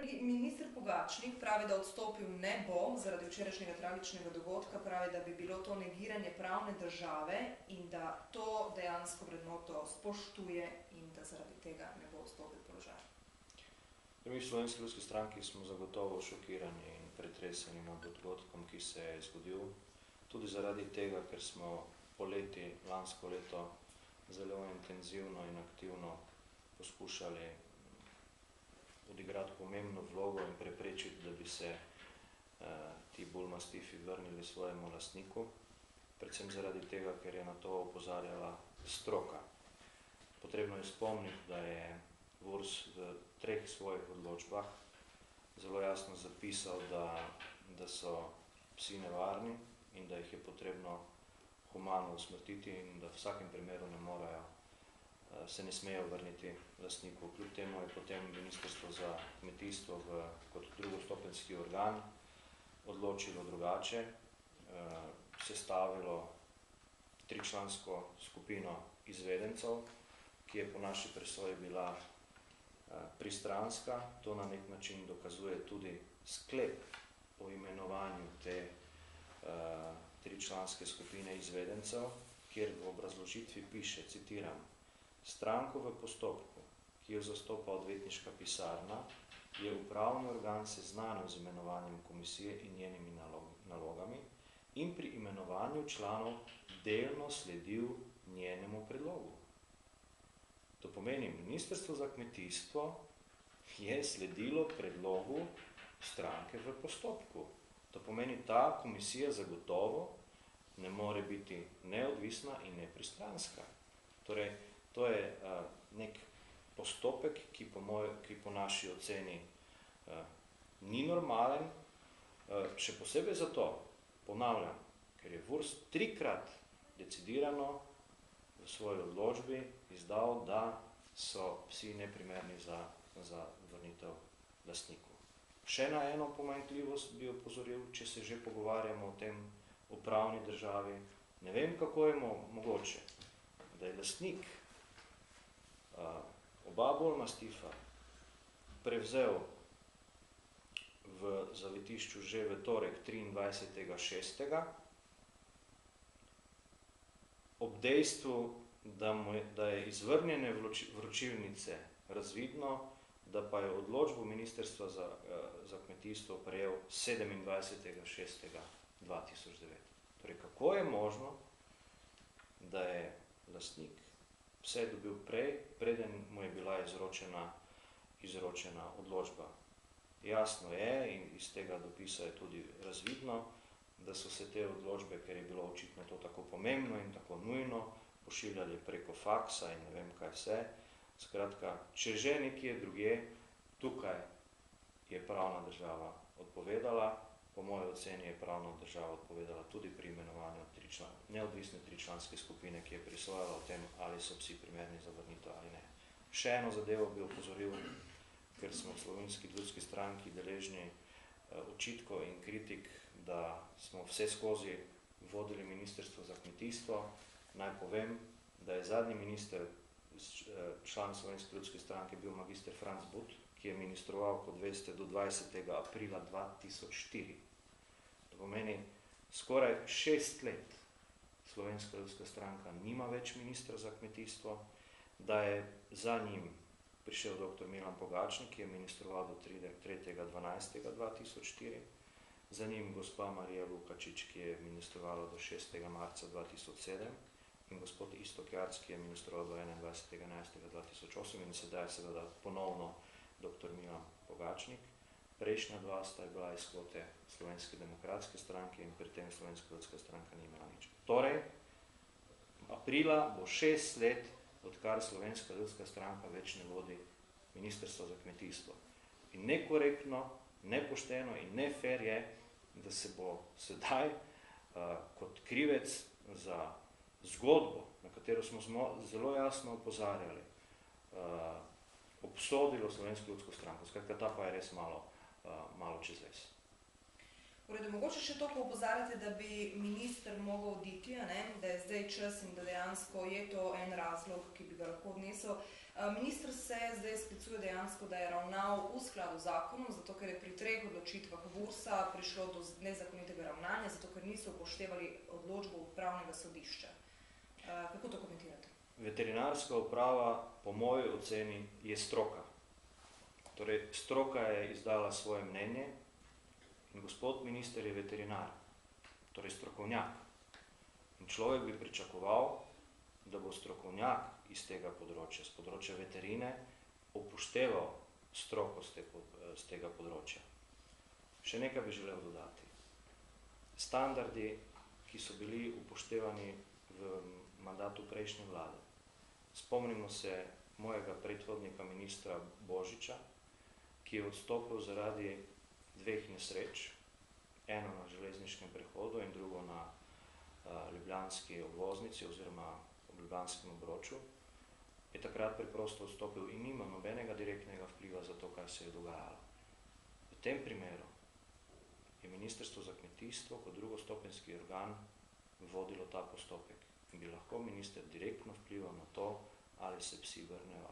Minister Pogačnik pravi, da odstopil ne bo zaradi včerajšnjega tragičnega dogodka, pravi, da bi bilo to negiranje pravne države in da to dejansko vrednoto spoštuje in da zaradi tega ne bo odstopil položaja. Mi v Slovenski ljudski stranki smo zagotovo šokirani in pretreseni nad dogodkom, ki se je zgodil. Tudi zaradi tega, ker smo poleti, lansko leto, zelo intenzivno in aktivno poskušali odigrati pomembno vlogo in preprečiti, da bi se ti bullmastifi vrnili svojemu lastniku, predvsem zaradi tega, ker je na to opozarjala stroka. Potrebno je spomniti, da je VURS v 3 svojih odločbah zelo jasno zapisal, da so psi nevarni in da jih je potrebno humano usmrtiti in da v vsakem primeru se ne smejo vrniti lastniku. Kljub temu je potem Ministrstvo za kmetijstvo kot drugostopenjski organ odločilo drugače, sestavilo 3-člansko skupino izvedencev, ki je po naši presoji bila pristranska. To na nek način dokazuje tudi sklep o imenovanju te 3-članske skupine izvedencev, kjer v obrazložitvi piše, citiram, stranko v postopku, ki jo zastopa odvetniška pisarna, je upravni organ seznanil z imenovanjem komisije in njenimi nalogami in pri imenovanju članov delno sledil njenemu predlogu. To pomeni, Ministrstvo za kmetijstvo je sledilo predlogu stranke v postopku. To pomeni, ta komisija zagotovo ne more biti neodvisna in nepristranska. Torej, to je nek postopek, ki po naši oceni ni normalen, še posebej zato, ponavljam, ker je VURS 3-krat decidirano v svoji odločbi izdal, da so psi neprimerni za vrnitev lastniku. Še na eno pomanjkljivost bi opozoril, če se že pogovarjamo o tem v pravni državi. Ne vem, kako je mogoče, da je lastnik oba bullmastifa prevzel v zavetišču že v torek 23.6. ob dejstvu, da je iz vrnjene vročilnice razvidno, da pa je odločbo Ministrstva za kmetijstvo prejel 27.6.2009. Torej, kako je možno, da je lastnik vse dobil prej, preden mu je bila izročena odločba. Jasno je in iz tega dopisa je tudi razvidno, da so se te odločbe, ker je bilo očitno to tako pomembno in tako nujno, pošiljali preko faksa in ne vem kaj vse. Skratka, če že nekje drugje, tukaj je pravna država odpovedala, po moji oceni je pravna država odpovedala tudi pri imenovanju neodvisne 3-članske skupine, ki je presojala o tem, ali so psi primerni za vrnitev ali ne. Še eno zadevo bi opozoril, ker smo v Slovenski ljudski stranki deležni očitkov in kritik, da smo vse skozi vodili Ministrstvo za kmetijstvo. Naj povem, da je zadnji minister, član Slovenske ljudske stranke, bil magister Franc But, ki je ministroval, kot veste, do 20. aprila 2004. To pomeni, skoraj 6 let Slovenska ljudska stranka nima več ministra za kmetijstvo, da je za njim prišel dr. Milan Pogačnik, ki je ministroval do 3.12.2004, za njim gospa Marija Lukačič, ki je ministrovala do 6. marca 2007, in gospod Iztok Jarc, ki je ministroval do 21.11.2008 in sedaj seveda ponovno dr. Milan Pogačnik. Prejšnja dva sta bila iz kvote Slovenske demokratske stranke in pri tem Slovenska ljudska stranka ni imela nič. Torej, aprila bo 6 let, odkar Slovenska ljudska stranka več ne vodi Ministrstvo za kmetijstvo. In nekorektno, nepošteno in nefer je, da se bo sedaj kot krivec za zgodbo, na katero smo zelo jasno opozarjali, obsodilo Slovensko ljudsko stranko. Skratka, ta pa je res malo čez ves. V redu, mogoče še to, ko opozarjate, da bi minister mogel oditi, da je zdaj čas in da dejansko je to en razlog, ki bi ga lahko odnesel. Minister se zdaj sklicuje dejansko, da je ravnal v skladu z zakonom, zato ker je pri 3 odločitvah VURS-a prišlo do nezakonitega ravnanja, zato ker niso upoštevali odločbo upravnega sodišča. Kako to komentirate? Veterinarska uprava, po moji oceni, je stroka. Torej, stroka je izdala svoje mnenje in gospod minister je veterinar, torej strokovnjak. In človek bi pričakoval, da bo strokovnjak iz tega področja, z področja veterine, upošteval stroko z tega področja. Še nekaj bi želel dodati. Standardi, ki so bili upoštevani v mandatu prejšnje vlade. Spomnimo se mojega predhodnika ministra Božiča, ki je odstopil zaradi 2 nesreč, eno na železniškem prehodu in drugo na ljubljanski obvoznici oziroma v ljubljanskem obroču, je takrat preprosto odstopil in nima nobenega direktnega vpliva za to, kaj se je dogajalo. V tem primeru je Ministrstvo za kmetijstvo kot drugostopenjski organ vodilo ta postopek in bi lahko minister direktno vplival na to, ali se psi vrnejo